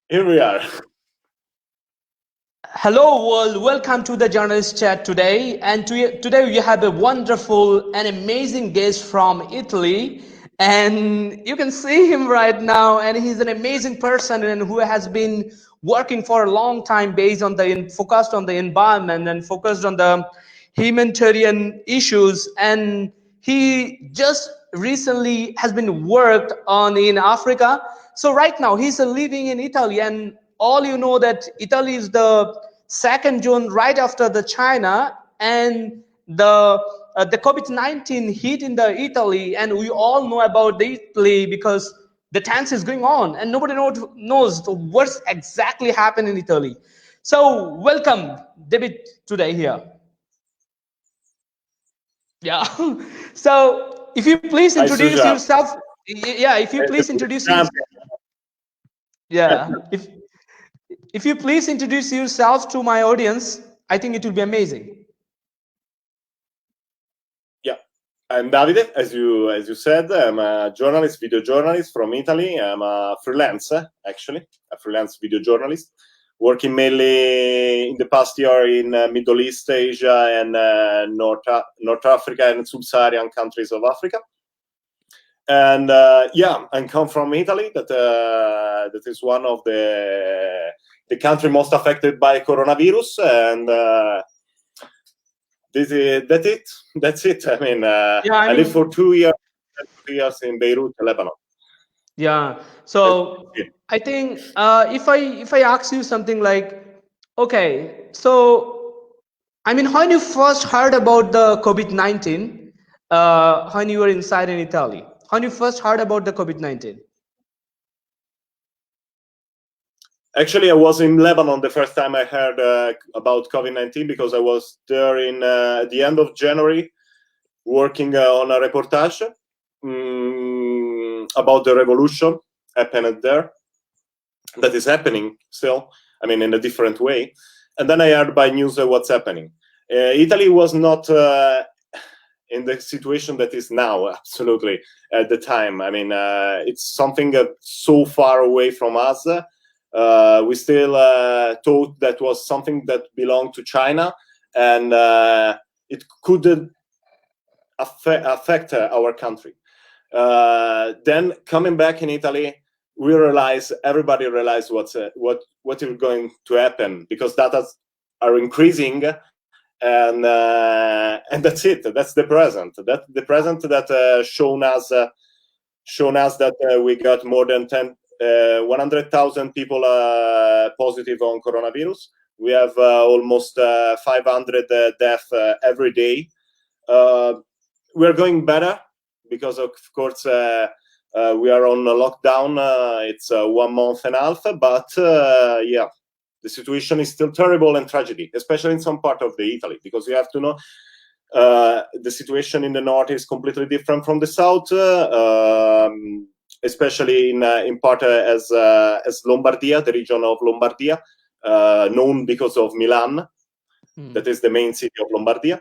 Here we are. Hello, world. Welcome to the Journalist Chat today. And today we have a wonderful and amazing guest from Italy. And you can see him right now. And he's an amazing person and who has been working for a long time based on focused on the environment and focused on the humanitarian issues. And he just recently has been worked on in Africa. So right now he's living in Italy, and all you know that Italy is the second zone right after the China, and the COVID-19 hit in the Italy, and we all know about the Italy because the tense is going on, and nobody knows what's exactly happened in Italy. So welcome, David, today here. Yeah. So if you please Hi, introduce Suza. yourself. Yeah, if you please The introduce yourself. champion. Yeah. If you please introduce yourself to my audience, I think it will be amazing. Yeah, I'm Davide. As you said, I'm a journalist, video journalist from Italy. I'm a freelance, actually, a freelance video journalist, working mainly in the past year in Middle East, Asia, and North Africa and sub-Saharan countries of Africa. And yeah, I come from Italy. That is one of the country most affected by coronavirus, and that's it. I mean, Yeah, I I lived for mean, 2 years in Beirut, Lebanon. yeah. That's So it. I think if I ask you something like, okay, so I mean, when you first heard about the COVID-19, when you were inside in Italy, when you first heard about the COVID-19. Actually, I was in Lebanon the first time I heard about COVID-19 because I was there in at the end of January working on a reportage about the revolution happened there. That is happening still. I mean, in a different way. And then I heard by news what's happening. Italy was not in the situation that is now, absolutely, at the time. I mean, it's something so far away from us. We still thought that was something that belonged to China, and it couldn't affect our country. Then coming back in Italy, everybody realized what is going to happen, because data are increasing, and that's it. That's the present. That the present that shown us that we got more than 100,000 people positive on coronavirus. We have almost 500 deaths every day. We're going better because, of course, we are on a lockdown. It's 1 month and a half, but yeah, the situation is still terrible and tragedy, especially in some part of the Italy, because you have to know the situation in the north is completely different from the south, especially in part as Lombardia, the region of Lombardia, known because of Milan. That is the main city of Lombardia.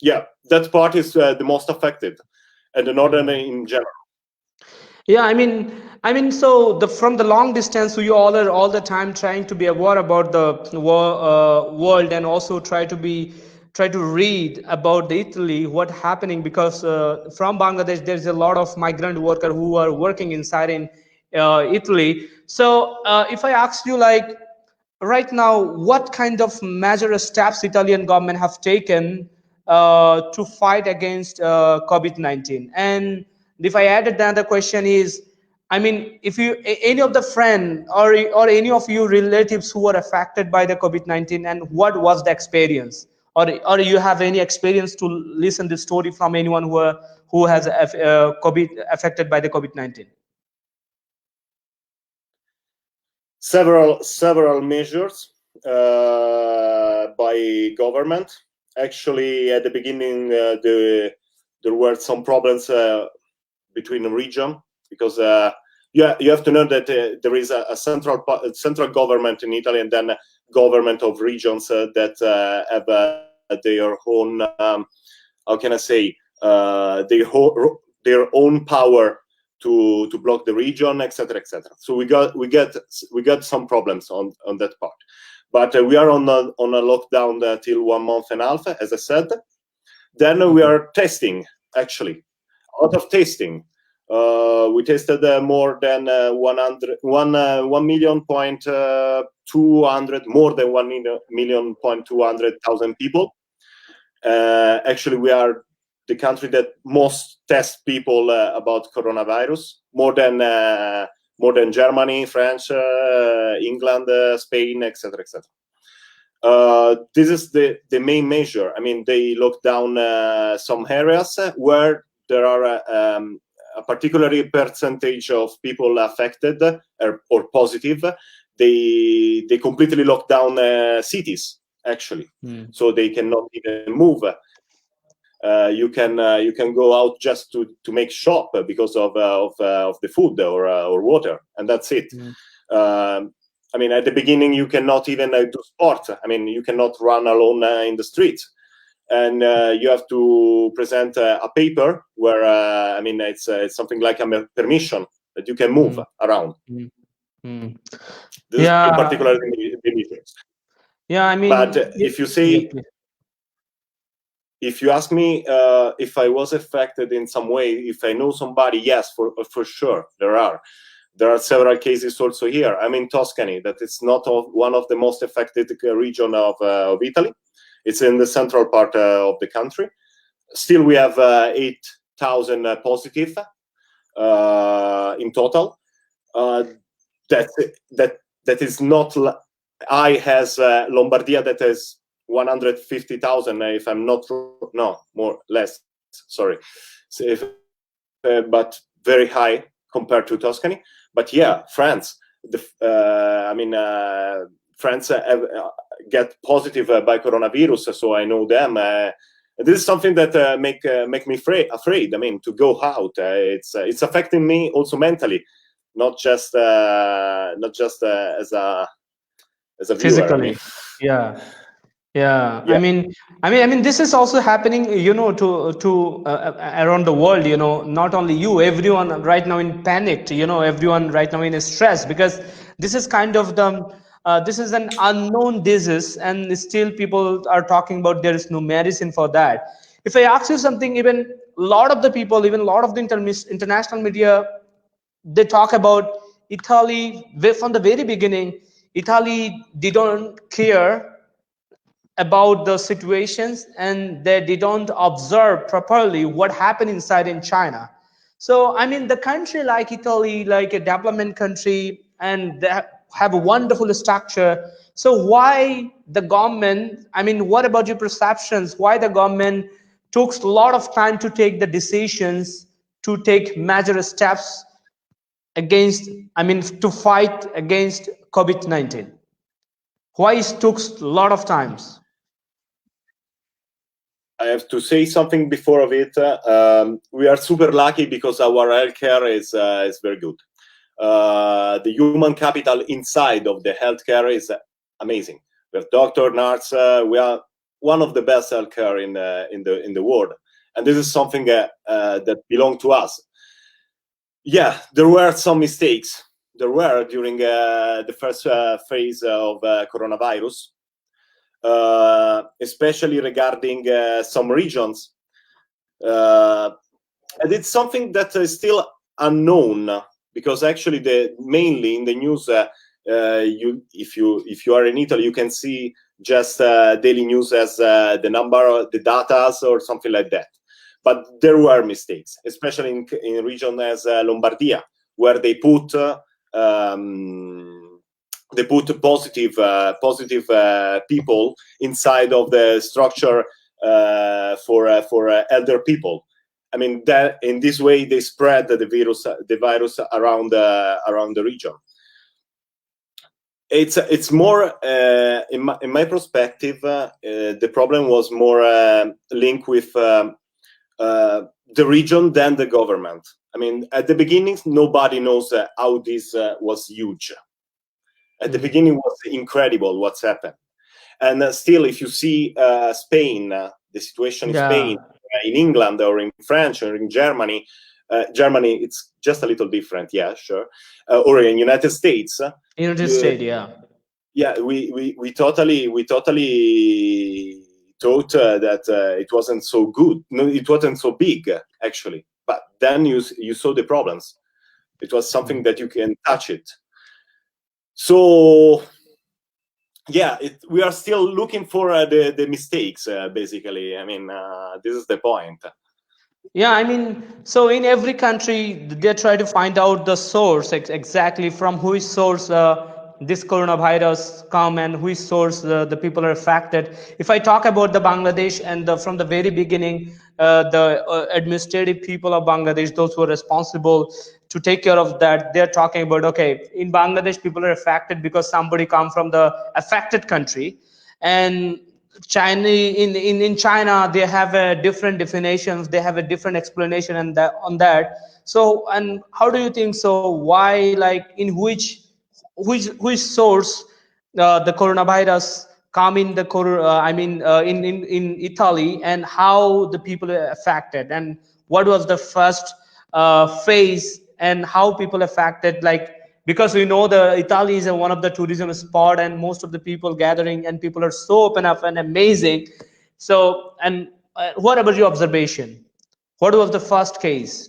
Yeah, that part is the most affected, and the northern in general. Yeah, so the from the long distance, we all are all the time trying to be aware about the world, and also try to read about the Italy what happening, because from Bangladesh there's a lot of migrant worker who are working inside in Italy. So if I ask you like right now, what kind of major steps Italian government have taken to fight against COVID-19? And if I added another question is, I mean, if you any of the friend or any of you relatives who were affected by the COVID-19, and what was the experience, or you have any experience to listen the story from anyone who has COVID affected by the COVID-19? Several measures by government. Actually, at the beginning, there were some problems between the region, because you have to know that there is a central government in Italy, and then government of regions that have their own, how can I say, their own power to block the region, etc., etc. So we got some problems on that part, but we are on a lockdown till 1 month and a half, as I said. Then we are testing, actually, a lot of testing. We tested more than 1 million point 200, more than 1 million point 200,000 people. Actually, we are the country that most tests people about coronavirus, more than Germany, France, England, Spain, etc., etc. This is the main measure. I mean, they lock down some areas where there are a particular percentage of people affected or positive. They completely lock down cities, actually, so they cannot even move. You can go out just to make shop because of the food or water, and that's it. I mean, at the beginning, you cannot even do sport. I mean, you cannot run alone in the street, and you have to present a paper where I mean, it's something like a permission that you can move around. This is in particular the measures. Yeah, I mean, but if you say. If you ask me if I was affected in some way, if I know somebody, yes, for sure, there are several cases also here. I'm in Tuscany, that is not one of the most affected region of Italy. It's in the central part of the country. Still, we have 8,000 positive in total. That is not high as Lombardia, that is 150,000, if I'm not wrong. No, more, less, sorry. So but very high compared to Tuscany. But yeah, France, I mean, France get positive by coronavirus, so I know them. This is something that make me afraid. I mean, to go out. It's affecting me also mentally, not just as a viewer. Physically, I mean. Yeah. I mean, this is also happening, you know, to around the world. You know, not only you, everyone right now in panicked. You know, everyone right now in stress, because this is kind of this is an unknown disease, and still people are talking about there is no medicine for that. If I ask you something, even a lot of the people, even a lot of the international media, they talk about Italy from the very beginning. Italy didn't care about the situations, and they don't observe properly what happened inside in China. So I mean, the country like Italy, like a development country, and they have a wonderful structure. So why the government, I mean, what about your perceptions, why the government took a lot of time to take the decisions, to take major steps against, I mean, to fight against COVID-19? Why it took a lot of times? I have to say something before of it. We are super lucky because our healthcare is very good. The human capital inside of the healthcare is amazing. We have doctor, nurse. We are one of the best healthcare in the world, and this is something that belongs to us. Yeah, there were some mistakes. There were during the first phase of coronavirus. Especially regarding some regions. And it's something that is still unknown, because actually mainly in the news, if you are in Italy, you can see just daily news as the number, the data, or something like that. But there were mistakes, especially in region as Lombardia, where they put positive people inside of the structure for elder people. I mean, that in this way they spread the virus around the region. It's more in my perspective. The problem was more linked with the region than the government. I mean, at the beginning, nobody knows how this was huge. At the beginning, it was incredible what's happened. And still, if you see Spain, the situation in Spain, in England, or in France, or in Germany, Germany, it's just a little different, yeah, sure. Or in United States, United States, yeah. yeah, we totally thought that it wasn't so good. No, it wasn't so big actually. But then you saw the problems. It was something that you can touch it. So yeah, we are still looking for the mistakes, basically. I mean, this is the point. Yeah, I mean, so in every country, they try to find out the source exactly from which source this coronavirus come and which source the people are affected. If I talk about the Bangladesh and from the very beginning, the administrative people of Bangladesh, those who are responsible to take care of that, they're talking about, okay, in Bangladesh, people are affected because somebody come from the affected country. And China in China they have a different definitions, they have a different explanation and that on that. So and how do you think so? Why like in which source the coronavirus come in the in Italy, and how the people are affected, and what was the first phase and how people affected, like because we know the Italy is one of the tourism spot and most of the people gathering and people are so open up and amazing. So and what about your observation? What was the first case?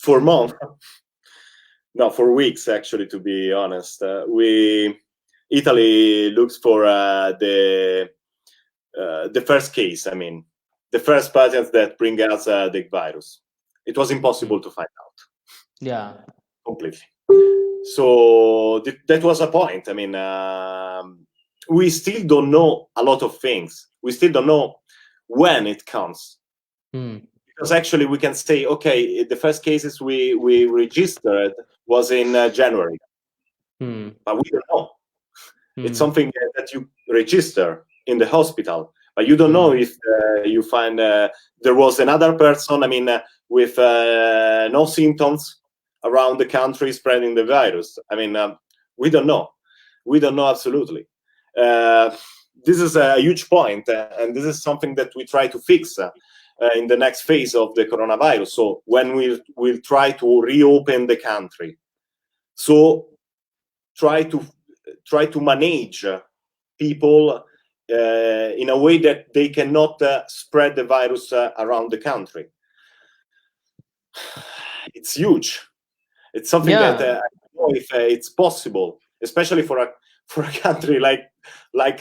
For months, no, for weeks actually. To be honest, Italy looks for the first case. I mean, the first patents that bring us the virus. It was impossible to find out. Yeah. Completely. So that was a point. I mean, we still don't know a lot of things. We still don't know when it comes. Because actually we can say, okay, the first cases we registered was in January. But we don't know. It's something that you register in the hospital, but you don't know if you find there was another person, I mean, with no symptoms around the country spreading the virus. I mean, we don't know. We don't know absolutely. This is a huge point, and this is something that we try to fix in the next phase of the coronavirus. So when we'll try to reopen the country, so try to manage people in a way that they cannot spread the virus around the country. It's huge. It's something that I don't know if it's possible, especially for a country like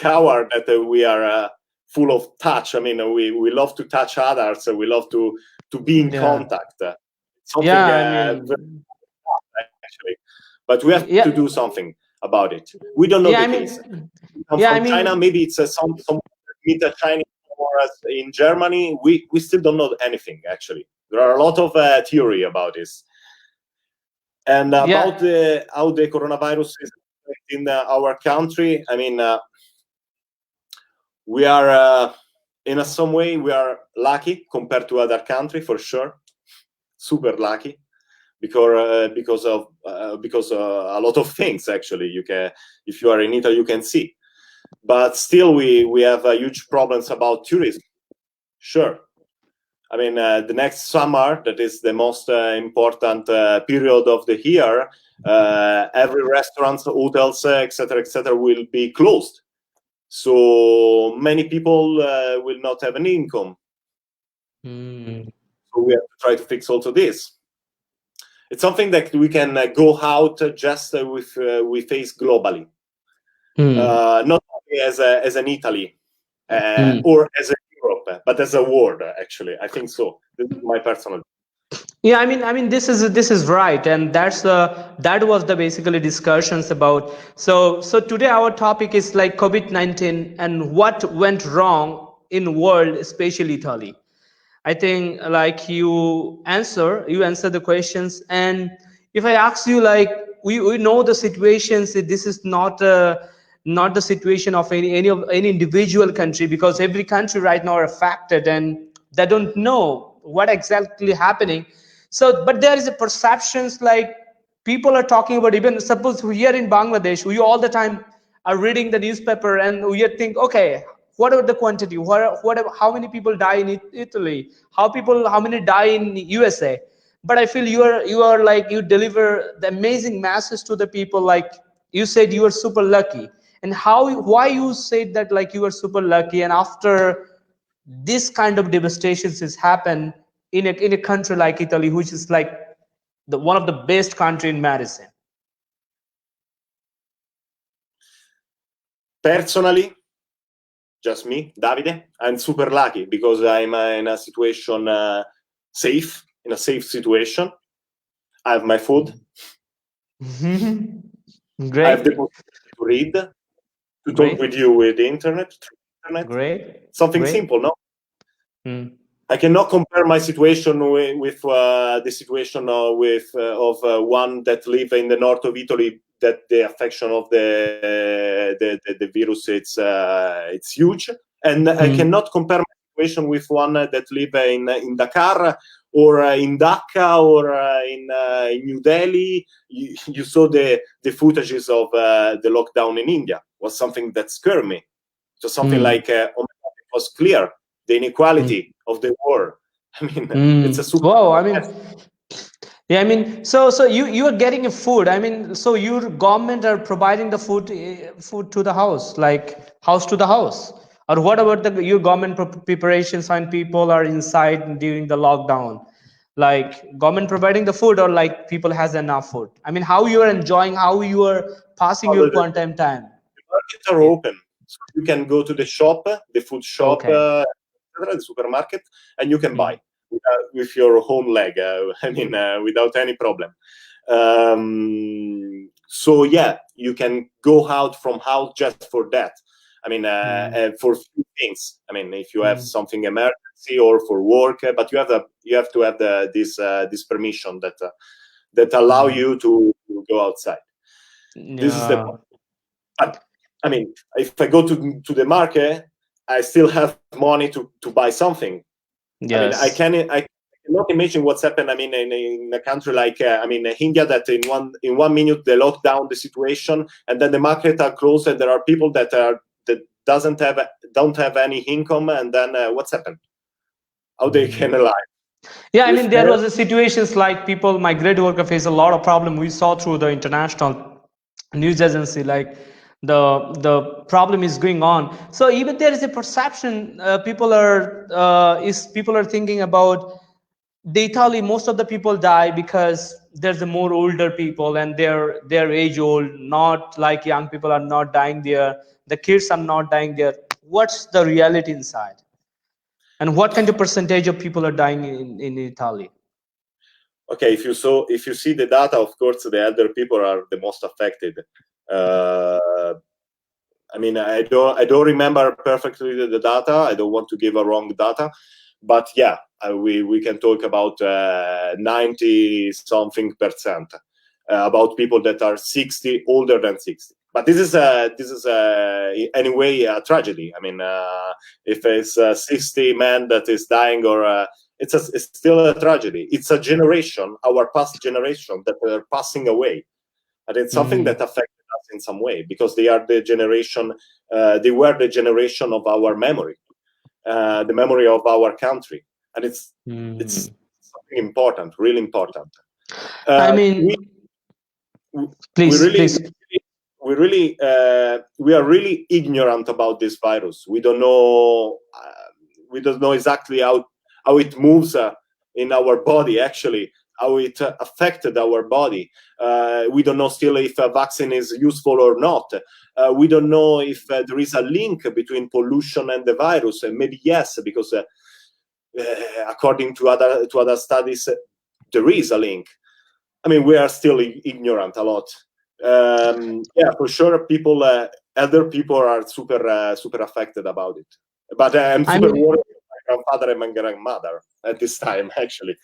our, that we are full of touch. I mean, we love to touch others. We love to be in contact. Something actually, but we have to do something about it. We don't know the case. From China, maybe it's some meet a Chinese or in Germany. We still don't know anything actually. There are a lot of theory about this. And about how the coronavirus is in our country, I mean, we are in some way we are lucky compared to other countries for sure, super lucky, because a lot of things actually. You can, if you are in Italy, you can see, but still we have huge problems about tourism. Sure. I mean, the next summer, that is the most important period of the year, every restaurants, hotels, etc., will be closed. So many people will not have an income. So we have to try to fix also this. It's something that we can go out just we face globally, not only as an Italy or as a Europe, but as a world. Actually, I think so. This is my personal. Yeah, I mean, this is right, and that was the basically discussions about. So today our topic is like COVID-19 and what went wrong in world, especially Italy. I think like you answer the questions, and if I ask you, like we know the situations, this is not the situation of any individual country, because every country right now are affected and they don't know what exactly happening. So but there is a perceptions, like people are talking about, even suppose here in Bangladesh, we all the time are reading the newspaper and we think, okay, what about the quantity? How many people die in Italy? How many die in USA? But I feel you are like, you deliver the amazing masses to the people. Like you said, you are super lucky. And why you said that, like you are super lucky, and after this kind of devastations has happened in a country like Italy, which is like the one of the best country in medicine? Personally, just me, Davide, I'm super lucky because I'm in a situation safe, in a safe situation. I have my food. I have the Great, possibility to read, to talk great, with you with the internet, through internet. great, Something great. simple, no? Mm. I cannot compare my situation with the situation of one that live in the north of Italy. That the affection of the virus, it's huge, and I cannot compare my situation with one that live in Dakar or in Dhaka or in New Delhi. You saw the footages of the lockdown in India. Was something that scared me. So something like oh my God, it was clear the inequality of the war. I mean, it's a super. Wow, I mean, yeah, I mean, so you are getting a food. I mean, so your government are providing the food to the house, like house to the house, or what about the your government preparations when people are inside during the lockdown? Like government providing the food, or like people has enough food? I mean, how you are enjoying, how you are passing your The quantum time? markets are Yeah. open, so you can go to the shop, the food shop, Okay. the supermarket, and you can buy Mm. with your own leg. I mean, without any problem. So yeah, you can go out from house just for that. I mean, for few things. I mean, if you have something emergency or for work, but you have to have this permission that allow you to go outside. This is the Yeah. point. But I mean, if I go to the market, I still have money to buy something. I mean, Yes. I cannot imagine what's happened. I mean, in a country like I mean India, that in 1 minute they lock down the situation, and then the market are closed, and there are people that don't have any income, and then what's happened? How they can alive Yeah, I with mean, there her? was a situations like people, migrant worker face a lot of problem. We saw through the international news agency, like the problem is going on. So even there is a perception, people are thinking about the Italy. Most of the people die because there's a more older people and they're age old. Not like young people are not dying there. The kids are not dying there. What's the reality inside? And what kind of percentage of people are dying in Italy? Okay, if you see the data, of course, the elder people are the most affected. Uh, I mean, I don't remember perfectly the data. I don't want to give a wrong data, but yeah, we can talk about 90 something percent about people that are 60, older than 60. But this is anyway a tragedy. I mean, if it's a 60 man that is dying, or it's still a tragedy. It's a generation, our past generation, that are passing away, and it's something that affected us in some way, because they are the generation, they were the generation of our memory, the memory of our country, and it's something important, really important. I We mean, we please, really please. we are really ignorant about this virus. We don't know exactly how it moves in our body, actually, how it affected our body. We don't know still if a vaccine is useful or not. We don't know if there is a link between pollution and the virus. Maybe yes, because according to other studies, there is a link. I mean, we are still ignorant a lot. Yeah, for sure, elder people are super affected about it. But I'm I super mean, worried about my grandfather and my grandmother at this time, actually.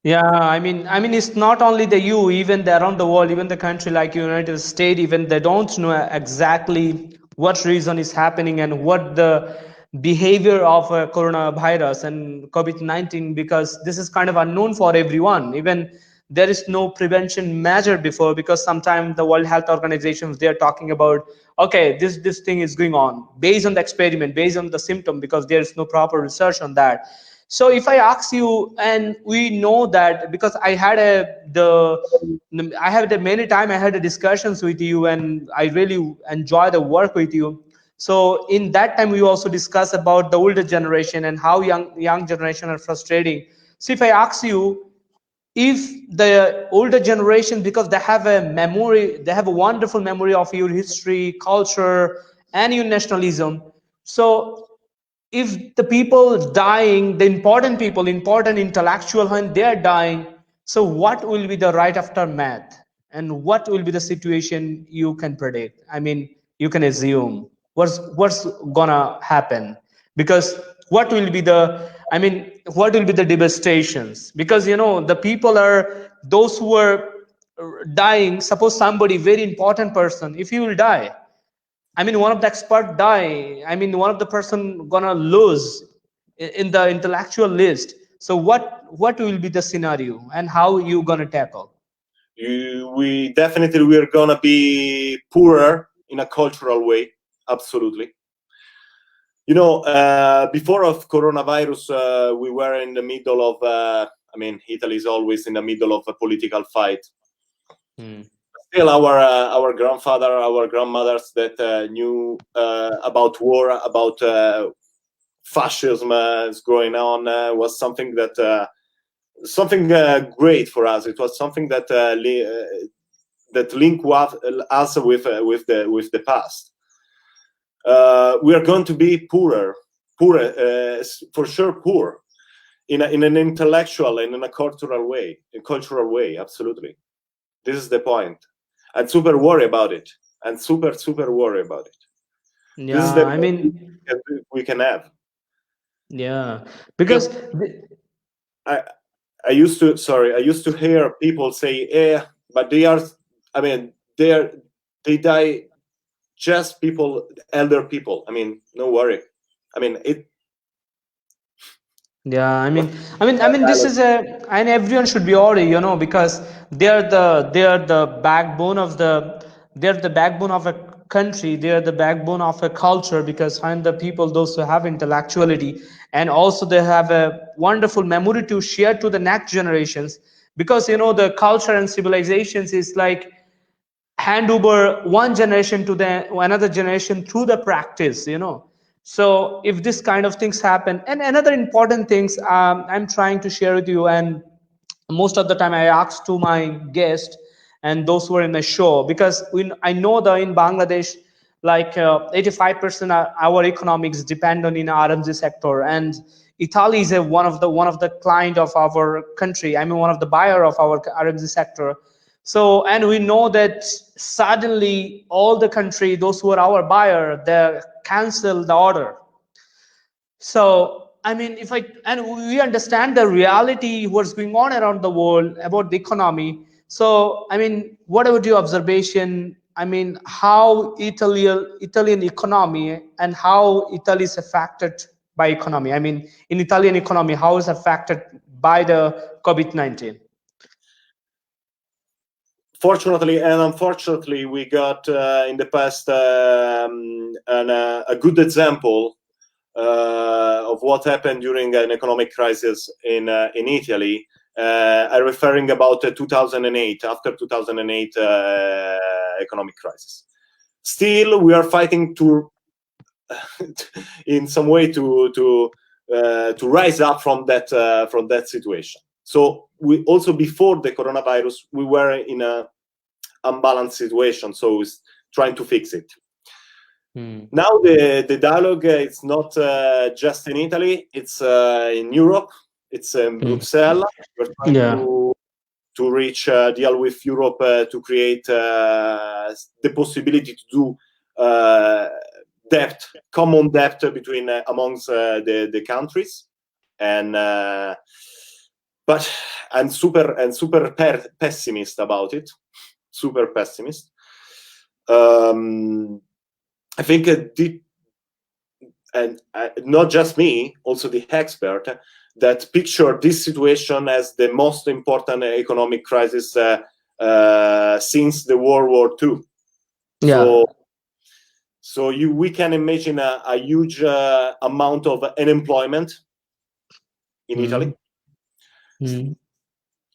yeah, I mean, it's not only the you, even the around the world, even the country like United States, even they don't know exactly what reason is happening and what the behavior of coronavirus and COVID-19, because this is kind of unknown for everyone. Even there is no prevention measure before, because sometimes the World Health Organizations, they are talking about, okay, this thing is going on based on the experiment, based on the symptom, because there is no proper research on that. So if I ask you, and we know that, because I had a many time I had a discussions with you, and I really enjoy the work with you. So in that time we also discuss about the older generation and how young generation are frustrating. So if I ask you, if the older generation, because they have a memory, they have a wonderful memory of your history, culture, and your nationalism. So if the people dying, the important people, important intellectual, when they are dying, so what will be the right aftermath, and what will be the situation you can predict? I mean, you can assume what's gonna happen, because what will be the, I mean, what will be the devastations? Because the people are those who are dying. Suppose somebody very important person, if he will die, I mean, one of the expert die. I mean, one of the person gonna lose in the intellectual list. So what will be the scenario, and how you gonna tackle? We definitely, we're gonna be poorer in a cultural way. Absolutely. Before of coronavirus, we were in the middle of. I mean, Italy is always in the middle of a political fight. Still, our grandfather, our grandmothers that knew about war, about fascism is going on, was something that something great for us. It was something that that linked us with the past. We are going to be poorer for sure, poor in an intellectual and in a cultural way. Absolutely, this is the point. I'm super worried about it. I'm super worried about it. Yeah, This is the I mean, we can have. yeah, because I used to hear people say, "Yeah, but they are. I mean, they die. Just people, elder people. I mean, no worry. I mean, it. yeah, What? this is and everyone should be worried, because they are the backbone of a country. They are the backbone of a culture, because find the people, those who have intellectuality, and also they have a wonderful memory to share to the next generations, because the culture and civilizations is like hand over one generation to the another generation through the practice. So if this kind of things happen, and another important things, I'm trying to share with you, and most of the time I ask to my guest and those who are in the show, because I know that in Bangladesh, like 85% of our economics depend on in RMG sector, and Italy is one of the client of our country. I mean, one of the buyer of our RMG sector. So, and we know that suddenly all the country, those who are our buyer, they cancel the order. So, I mean, and we understand the reality, what's going on around the world about the economy. So, I mean, what about your observation? I mean, how Italian economy, and how Italy is affected by economy. I mean, in Italian economy, how is affected by the COVID-19? Fortunately and unfortunately, we got in the past a good example of what happened during an economic crisis in Italy. I'm referring about 2008, after 2008 economic crisis. Still, we are fighting to, in some way, to rise up from that situation. So we also, before the coronavirus, we were in a unbalanced situation. So it's trying to fix it. Now the dialogue it's not just in Italy, it's in Europe, it's in Brussels. We're trying to reach deal with Europe to create the possibility to do common debt between amongst the countries, and but I'm super pessimist about it. Super pessimist. I think and not just me, also the expert, that picture this situation as the most important economic crisis since the World War II. Yeah. So we can imagine a huge amount of unemployment in Italy.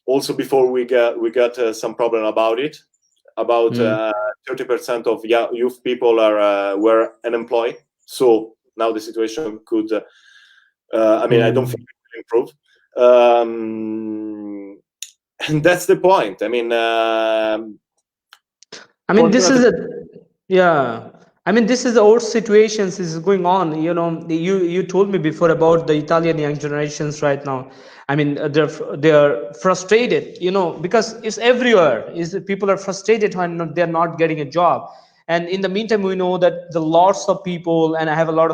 Also, before we got some problem about it. About 30% of youth people were unemployed. So now the situation could. I mean, I don't think it will improve. And that's the point. I mean, this is a this is the old situations is going on. You told me before about the Italian young generations right now. They're frustrated, because it's everywhere. Is people are frustrated when they're not getting a job, and in the meantime, we know that the lots of people, and I have a lot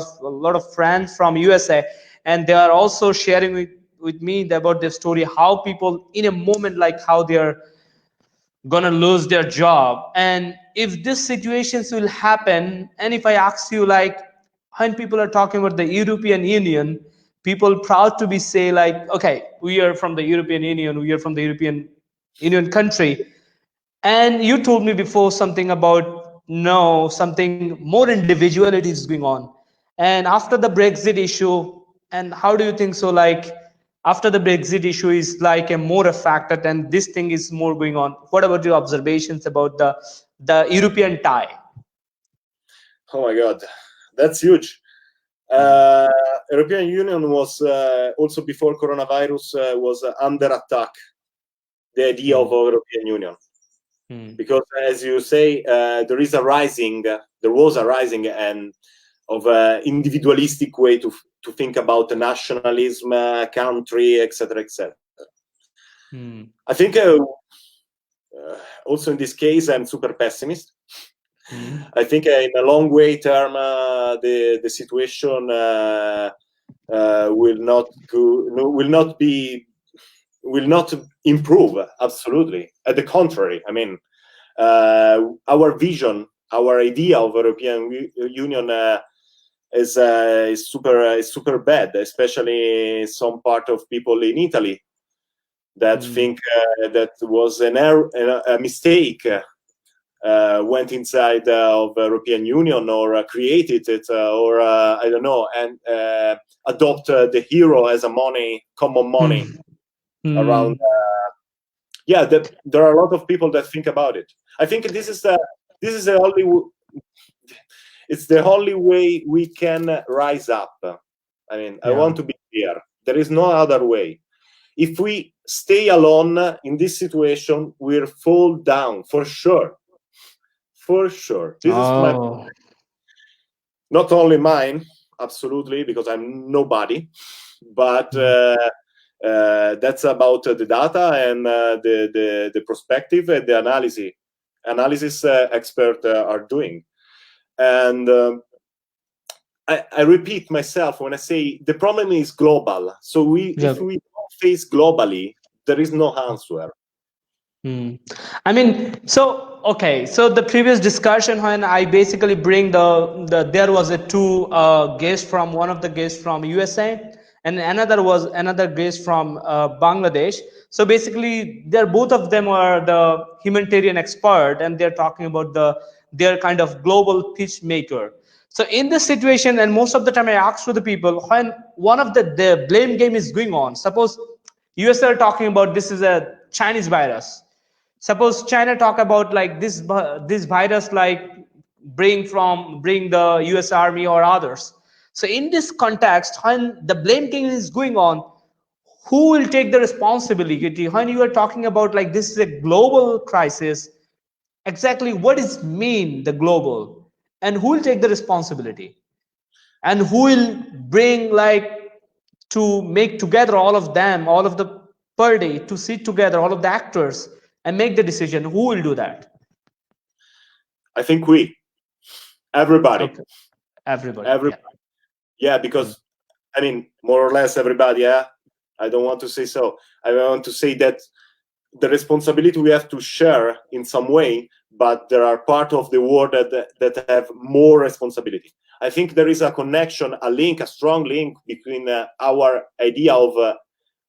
of friends from USA, and they are also sharing with me about their story, how people in a moment like how they're gonna lose their job. And if these situations will happen, and if I ask you, like, when people are talking about the European Union, people proud to be say, like, okay, we are from the European Union, we are from the European Union country. And you told me before something about something more individuality is going on. And after the Brexit issue, and how do you think so? Like, after the Brexit issue is like a more a factor, and this thing is more going on. What about your observations about the European tie? Oh my God, that's huge. European Union was also before coronavirus was under attack. The idea of European Union. Because, as you say, there was a rising and of individualistic way to think about the nationalism, country, etc., etc. I think also in this case, I'm super pessimist. I think in a long way term, the situation will not improve. Absolutely, at the contrary. I mean, our vision, our idea of European Union is super bad, especially some part of people in Italy that think that was a mistake. Went inside of European Union or created it or I don't know, and adopt the euro as a common money around. There are a lot of people that think about it. I think this is the only way we can rise up. I mean, I want to be clear. There is no other way. If we stay alone in this situation, we'll fall down for sure. For sure. This is not only mine, absolutely, because I'm nobody, but that's about the data and the perspective and the analysis experts are doing. And I repeat myself when I say the problem is global. So if we don't face globally, there is no answer. So the previous discussion, when I basically bring there was a two guests from one of the guests from USA, and another guest from Bangladesh. So basically, both of them are the humanitarian expert, and they're talking about their kind of global peacemaker. So in this situation, and most of the time I ask to the people, when one of the blame game is going on, suppose USA are talking about this is a Chinese virus. Suppose China talk about like this virus, like bring the US Army or others. So in this context, when the blame game is going on, who will take the responsibility? When you are talking about like this is a global crisis, exactly what is mean the global, and who will take the responsibility, and who will bring like to make together all of them, all of the per day, to sit together, all of the actors, and make the decision? Who will do that? I think everybody. Okay. Everybody. Yeah, because I mean, more or less everybody. Yeah, I don't want to say so. I want to say that the responsibility we have to share in some way, but there are part of the world that have more responsibility. I think there is a connection, a link, a strong link between our idea of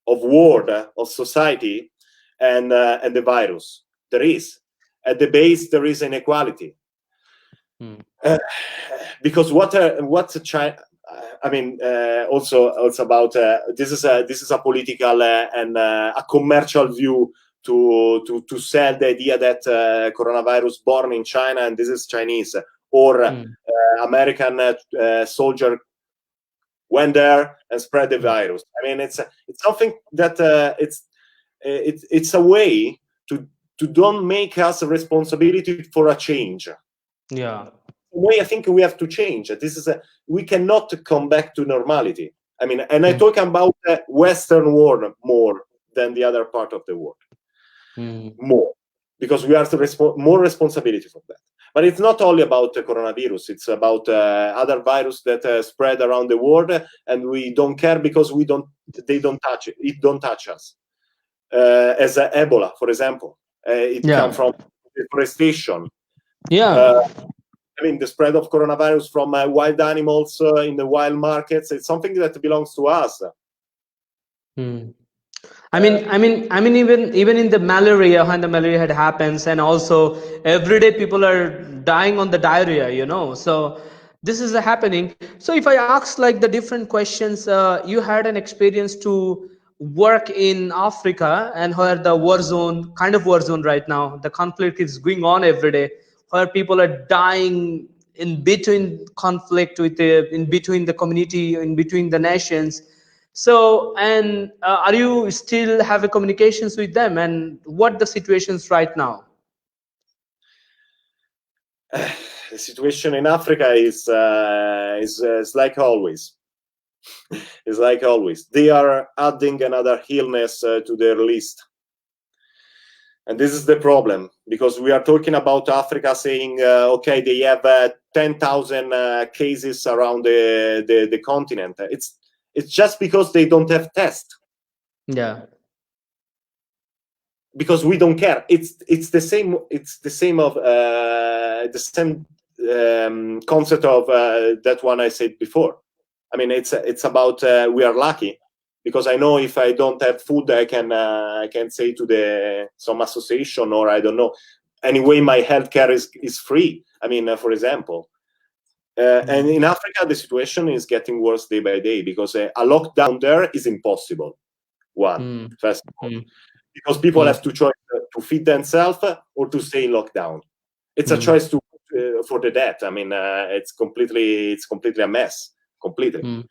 world, of society, and the virus. There is. At the base, there is inequality. Because what's China? I mean, also about this is a political and a commercial view to sell the idea that coronavirus born in China and this is Chinese, or American soldier went there and spread the virus. I mean, it's something that it's a way to don't make us a responsibility for a change. Yeah. Way I think we have to change. This is we cannot come back to normality. I mean, and I talk about the Western world more than the other part of the world, more, because we have to more responsibility for that. But it's not only about the coronavirus; it's about other virus that spread around the world, and we don't care because they don't touch it. It don't touch us. As Ebola, for example, it comes from deforestation. Yeah. I mean, the spread of coronavirus from wild animals in the wild markets, it's something that belongs to us. I mean, even in the malaria, when the malaria had happens, and also every day people are dying on the diarrhea, you know. So this is happening. So if I ask like the different questions, you had an experience to work in Africa, and where the war zone right now, the conflict is going on every day, where people are dying in between conflict in between the community, in between the nations. So, and are you still have a communications with them, and what the situations right now? The situation in Africa is like always. It's like always. They are adding another illness to their list. And this is the problem, because we are talking about Africa saying, okay, they have 10,000 cases around the continent. It's just because they don't have tests. Yeah. Because we don't care. It's the same. It's the same of the same concept of that one I said before. I mean, it's about we are lucky, because I know if I don't have food, I can say to some association, or I don't know. Anyway, my healthcare is free. I mean, for example. And in Africa, the situation is getting worse day by day, because a lockdown there is impossible. First of all, because people have to choose to feed themselves or to stay in lockdown. It's a choice for the debt. I mean, it's completely a mess, completely.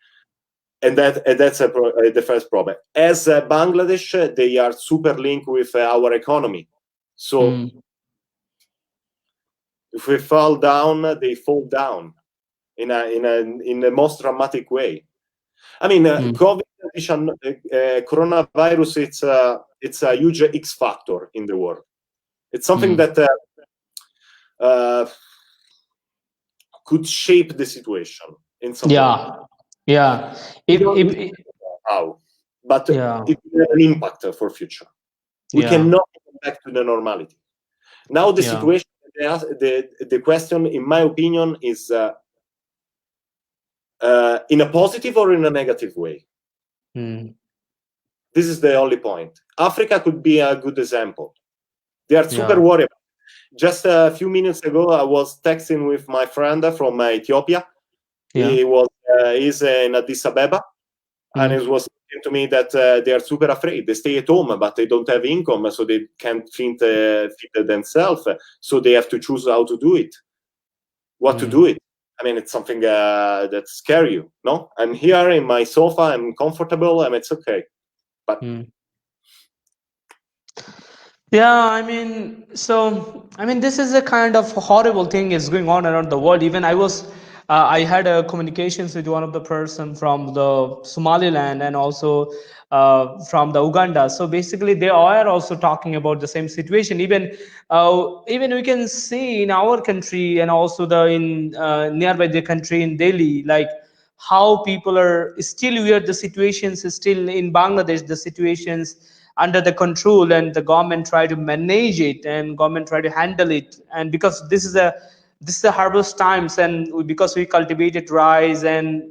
And that's the first problem. As Bangladesh, they are super linked with our economy. So if we fall down, they fall down in the most dramatic way. I mean, coronavirus, it's a huge X factor in the world. It's something that could shape the situation in some way. Yeah. How? But it will have an impact for future. We cannot go back to the normality. Now the situation, the question, in my opinion, is in a positive or in a negative way. This is the only point. Africa could be a good example. They are super worried. Just a few minutes ago, I was texting with my friend from Ethiopia. He's in Addis Abeba, and he was saying to me that they are super afraid. They stay at home, but they don't have income, so they can't feed themselves. So they have to choose how to do it, what to do it. I mean, it's something that scares you. No, I'm here in my sofa. I'm comfortable, and it's okay. But I mean, this is a kind of horrible thing is going on around the world. Even I had a communications with one of the person from the Somaliland, and also from the Uganda. So basically, they are also talking about the same situation. Even we can see in our country, and also in nearby the country in Delhi, like how people are still weird. The situations is still in Bangladesh. The situations under the control, and the government try to manage it, and government try to handle it. And because this is a this is the harvest times, and because we cultivated rice and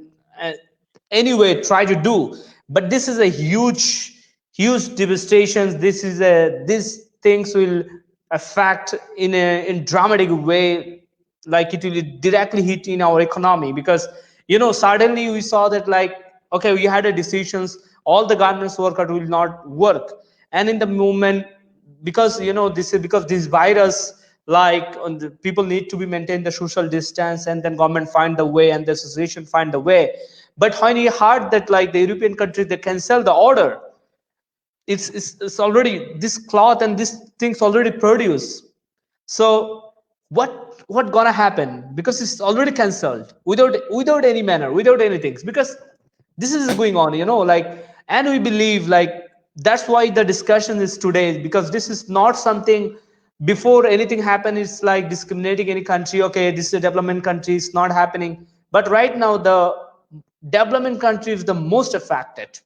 anyway try to do, but this is a huge devastation. This is a these things will affect in dramatic way, like it will directly hit in our economy, because suddenly we saw that, like, okay, we had a decisions, all the garments worker will not work, and in the moment, because this is because this virus, like on the, people need to be maintain the social distance, and then government find the way and the association find the way. But when you heard that, like, the European country, they cancel the order, it's already this cloth and these things already produced. So what gonna happen, because it's already cancelled without any manner, without anything, because this is going on, like, and we believe, like, that's why the discussion is today, because this is not something before anything happened, it's like discriminating any country. Okay, this is a development country, it's not happening, but right now the development country is the most affected.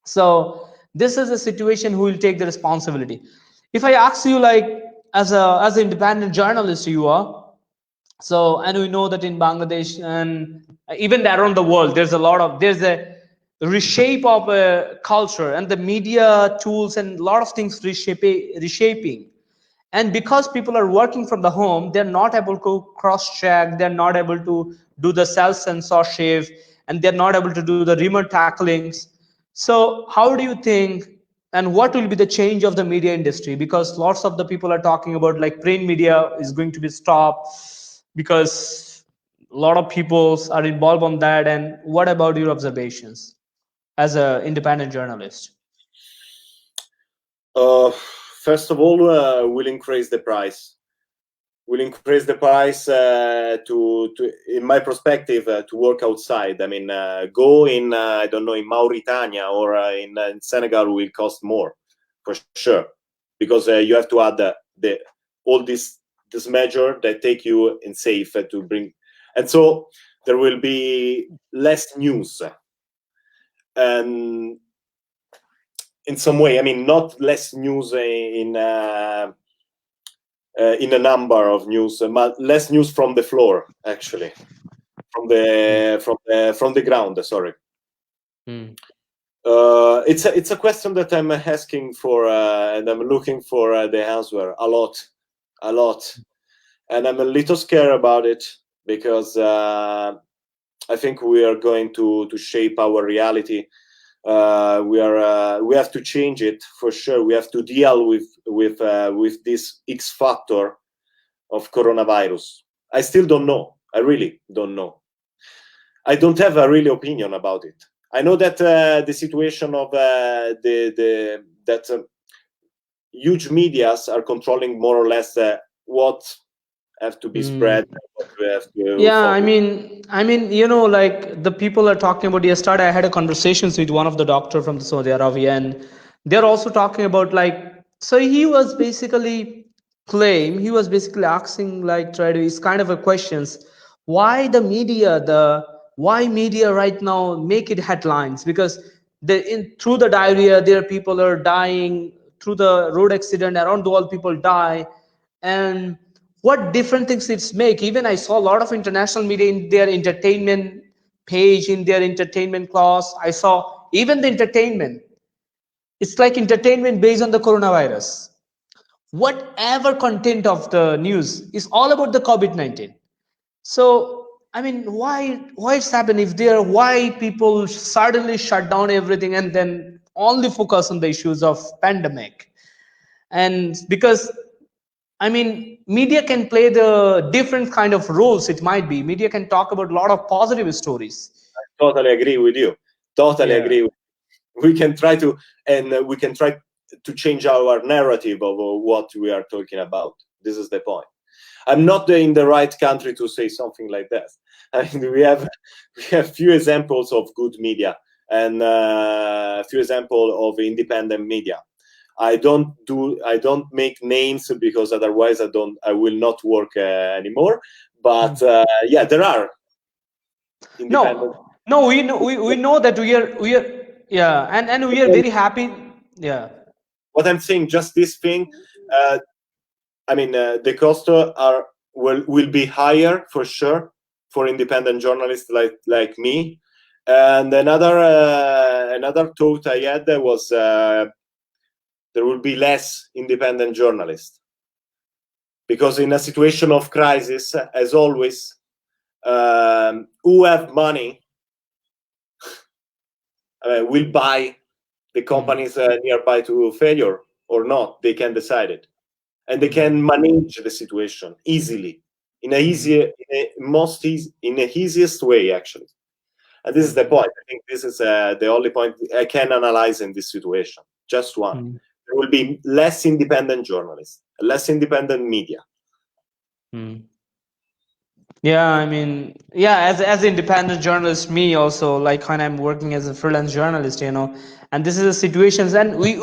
So this is a situation who will take the responsibility. If I ask you, like, as an independent journalist you are, so, and we know that in Bangladesh and even around the world, there's a reshape of a culture, and the media tools and a lot of things reshaping. And because people are working from the home, they're not able to cross check, they're not able to do the self censorship, and they're not able to do the remote tacklings. So how do you think, and what will be the change of the media industry? Because lots of the people are talking about, like, print media is going to be stopped, because a lot of people are involved on that. And what about your observations as an independent journalist? First of all, we'll increase the price. We'll increase the price to in my perspective, to work outside. I mean, go in, I don't know, in Mauritania or in Senegal will cost more, for sure, because you have to add the all this measure that take you in safe to bring, and so there will be less news, and in some way, I mean, not less news in a number of news, but less news from the floor, actually, from the ground. Sorry. It's a question that I'm asking for, and I'm looking for the answer a lot, and I'm a little scared about it, because I think we are going to shape our reality. We have to change it, for sure. We have to deal with this X factor of coronavirus. I still don't know. I really don't know. I don't have a real opinion about it. I know that the situation of huge medias are controlling more or less what have to be spread. What we have to Yeah, focus. I mean, like, the people are talking about, yesterday I had a conversations with one of the doctor from the Saudi Arabia, and they're also talking about, like, so he was basically asking, like, try to, it's kind of a questions, why why media right now make it headlines, because through the diarrhea there people are dying, through the road accident around the world people die, and what different things it's make. Even I saw a lot of international media in their entertainment page, in their entertainment class, I saw even the entertainment, it's like entertainment based on the coronavirus. Whatever content of the news is all about the COVID-19. So I mean, why it's happened, if there, why people suddenly shut down everything and then only focus on the issues of pandemic? And because, I mean, media can play the different kind of roles. It might be media can talk about a lot of positive stories. I totally agree with you. Totally Yeah. agree. We can try to, and we can try to change our narrative of what we are talking about. This is the point. I'm not in the right country to say something like that. I mean, we have few examples of good media, and a few examples of independent media. I don't make names, because otherwise I will not work anymore. But yeah, there are independent. No, we know that we are, yeah, and we are very happy. Yeah. What I'm saying, just this thing. I mean, the costs are will be higher for sure for independent journalists like me. And another thought I had was there will be less independent journalists, because in a situation of crisis, as always, who have money will buy the companies nearby to failure or not. They can decide it, and they can manage the situation easily, in the easiest way, actually. And this is the point. I think this is the only point I can analyze in this situation. Just one. There will be less independent journalists, less independent media. Yeah, I mean, yeah, as an independent journalist, me also, like when I'm working as a freelance journalist, and this is the situations, and we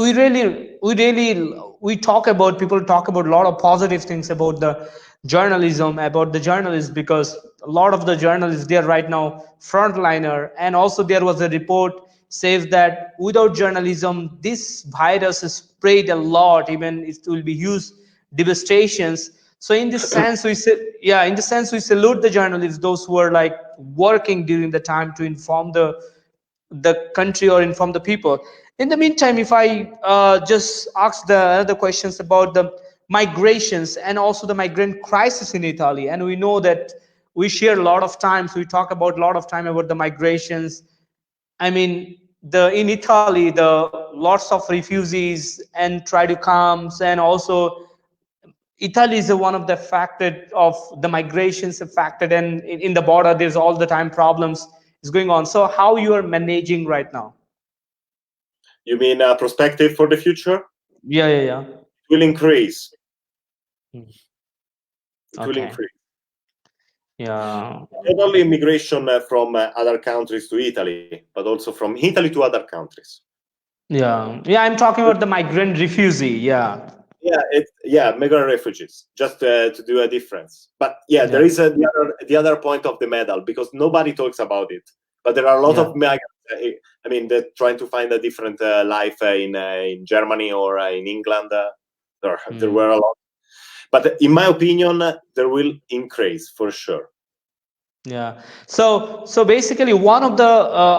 talk about, people talk about a lot of positive things about the journalism, about the journalists, because a lot of the journalists, they are right now frontliner. And also there was a report says that without journalism, this virus is spread a lot, even it will be huge devastations. So in this sense, we salute the journalists, those who are like working during the time to inform the country or inform the people. In the meantime, if I just ask the other questions about the migrations and also the migrant crisis in Italy, and we know that we share a lot of times, we talk about a lot of time about the migrations. I mean, in Italy, the lots of refugees and try to come, and also Italy is one of the affected of the migrations affected, and in the border there's all the time problems is going on. So how you are managing right now? You mean perspective for the future? Yeah. It will increase. It will Okay. increase. Yeah. Not only immigration from other countries to Italy, but also from Italy to other countries. Yeah. I'm talking about the migrant refugee. Yeah. Migrant refugees, just to do a difference. But there is the other point of the medal, because nobody talks about it. But there are a lot of migrants. I mean, they're trying to find a different life in Germany or in England. There were a lot. But in my opinion, there will increase for sure. Yeah. So basically, one of the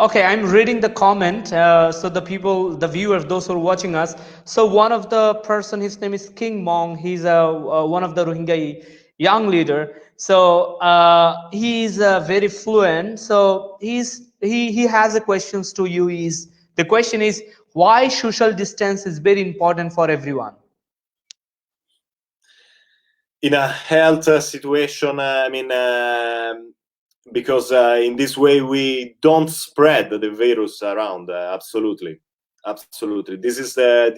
okay, I'm reading the comment. So the people, the viewers, those who are watching us. So one of the person, his name is King Mong. He's one of the Rohingya young leader. So he's very fluent. So he has a questions to you. Is the question is why social distance is very important for everyone? In a health situation, I mean. Because in this way we don't spread the virus around. Absolutely. This is the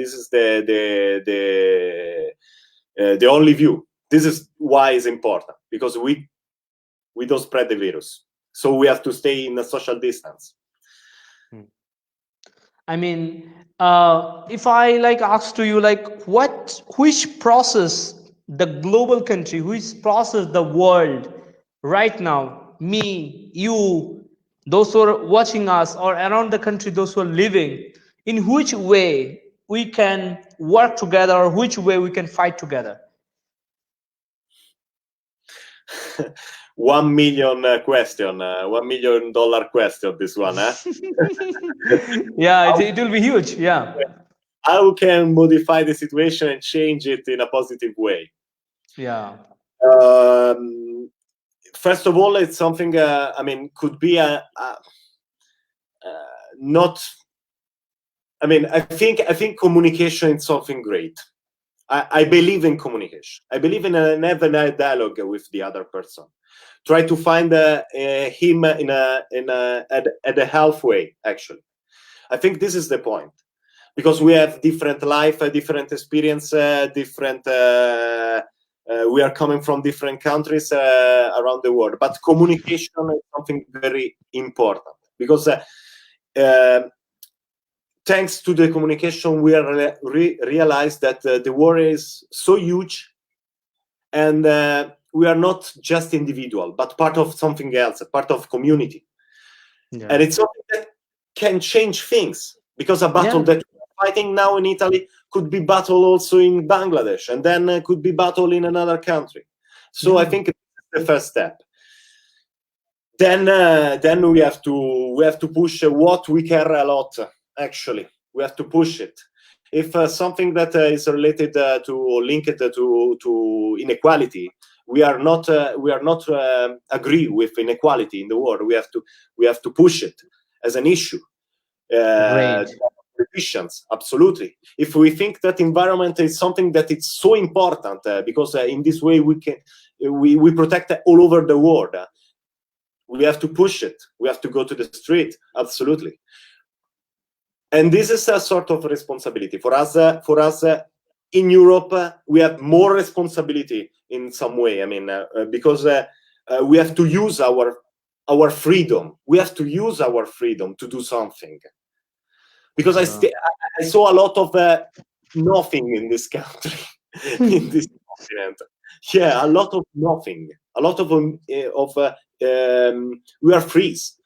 only view. This is why it's important, because we don't spread the virus, so we have to stay in a social distance. I mean, if I like ask to you, like which process the global country, which process the world right now, me, you, those who are watching us, or around the country, those who are living, in which way we can work together, or which way we can fight together? $1 million question, $1 million question. This one, Yeah, it will be huge. Yeah. How can modify the situation and change it in a positive way? Yeah. First of all, it's something. I mean, could be not. I mean, I think communication is something great. I believe in communication. I believe in having a dialogue with the other person. Try to find him at a halfway. Actually, I think this is the point, because we have different life, different experience, different. We are coming from different countries around the world, but communication is something very important, because thanks to the communication, we realized that the war is so huge, and we are not just individual, but part of something else, part of community. And it's something that can change things, because a battle that we're fighting now in Italy could be battle also in Bangladesh, and then could be battle in another country. So I think it's the first step. Then we have to push what we care a lot. Actually, we have to push it. If something that is related to linked to inequality, we are not agree with inequality in the world. We have to push it as an issue. Great. Politicians, absolutely. If we think that environment is something that it's so important, because in this way we protect all over the world. We have to push it. We have to go to the street, absolutely. And this is a sort of responsibility for us. In Europe, we have more responsibility in some way. I mean, because we have to use our freedom. We have to use our freedom to do something. Because I saw a lot of nothing in this country, in this continent. Yeah, a lot of nothing. A lot of we are freeze.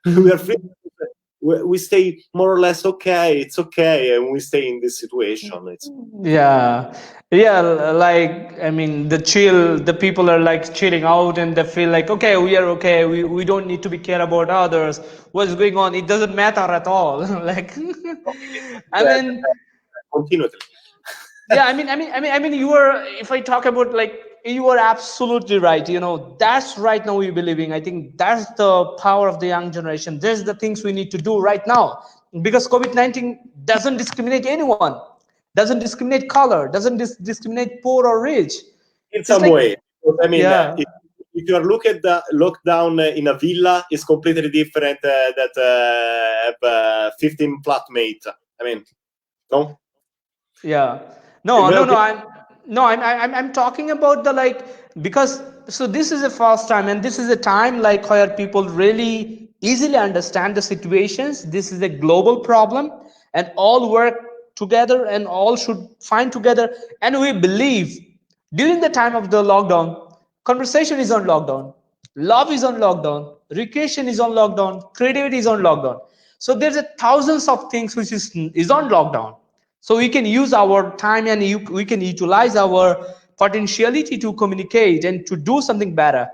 We are free. We stay more or less okay. It's okay, and we stay in this situation. Yeah, like I mean, the people are like chilling out, and they feel like, okay, we are okay. We don't need to be care about others. What's going on? It doesn't matter at all. Like, I mean, continually. Yeah, I mean, you are. If I talk about, like, you are absolutely right. You know, that's right now we're believing. I think that's the power of the young generation. There's the things we need to do right now, because COVID-19 doesn't discriminate anyone, doesn't discriminate color, doesn't discriminate poor or rich. In some way, I mean, yeah. If you are looking at the lockdown in a villa, it's completely different that have 15 flatmates. I mean, no. Yeah. I'm talking about the, like, because so this is the first time, and this is a time like where people really easily understand the situations. This is a global problem, and all work together, and all should find together. And we believe during the time of the lockdown, conversation is on lockdown, love is on lockdown, recreation is on lockdown, creativity is on lockdown. So there's a thousands of things which is on lockdown. So we can use our time, and we can utilize our potentiality to communicate and to do something better.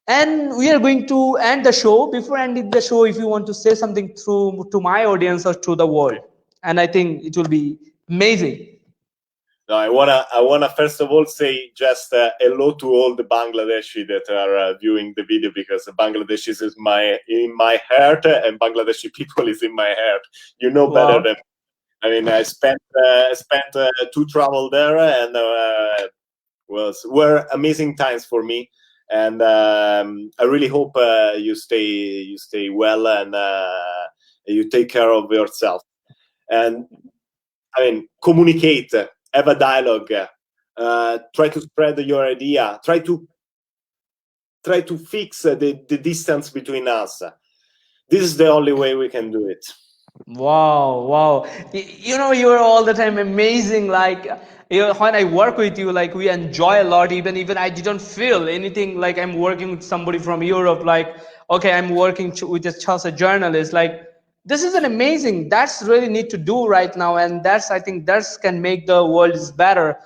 And we are going to end the show. Before ending the show, if you want to say something through to my audience or to the world, and I think it will be amazing. No, I wanna first of all say just hello to all the Bangladeshi that are viewing the video, because Bangladesh is in my heart, and Bangladeshi people is in my heart. You know better than. I mean, I spent to travel there, and were amazing times for me. And I really hope you stay well, and you take care of yourself. And I mean, communicate, have a dialogue, try to spread your idea, try to fix the distance between us. This is the only way we can do it. Wow. You know, you're all the time amazing. Like, when I work with you, like, we enjoy a lot. Even I didn't feel anything like I'm working with somebody from Europe. Like, okay, I'm working with just a journalist. Like, this is an amazing. That's really need to do right now, and I think that's can make the world is better.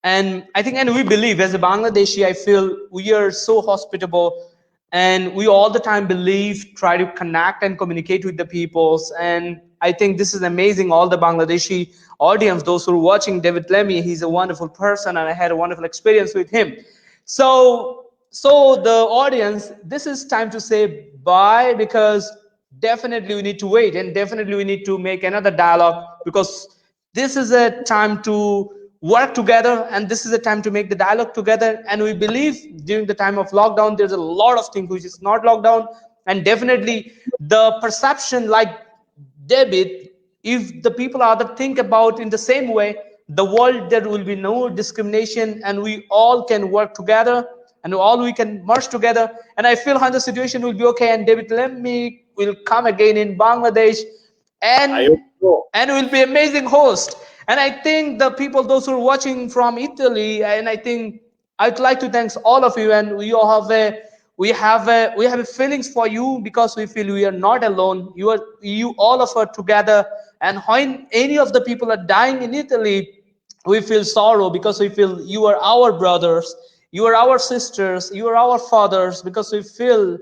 And I think, and we believe as a Bangladeshi, I feel we are so hospitable, and we all the time believe, try to connect and communicate with the peoples. And I think this is amazing. All the Bangladeshi audience, those who are watching David Lemmi, he's a wonderful person, and I had a wonderful experience with him. So the audience, this is time to say bye, because definitely we need to wait, and definitely we need to make another dialogue, because this is a time to work together, and this is a time to make the dialogue together. And we believe during the time of lockdown, there's a lot of things which is not lockdown, and definitely the perception, like David, if the people other think about in the same way, the world, there will be no discrimination, and we all can work together, and all we can merge together. And I feel how the situation will be okay, and David Lemmi will come again in Bangladesh, and will be amazing host. And I think the people, those who are watching from Italy, and I think I'd like to thank all of you. And we all have a feelings for you, because we feel we are not alone. You all of us together. And when any of the people are dying in Italy, we feel sorrow, because we feel you are our brothers. You are our sisters, you are our fathers, because we feel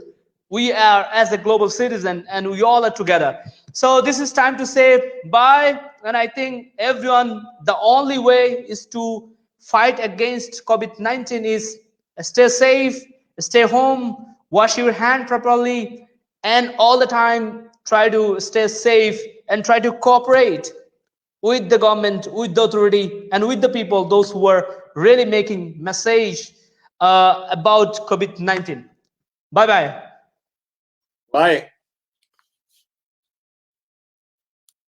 we are as a global citizen and we all are together. So this is time to say bye. And I think everyone, the only way is to fight against COVID-19 is stay safe, stay home, wash your hand properly, and all the time try to stay safe and try to cooperate with the government, with the authority, and with the people, those who are really making message about COVID-19. Bye bye. Bye.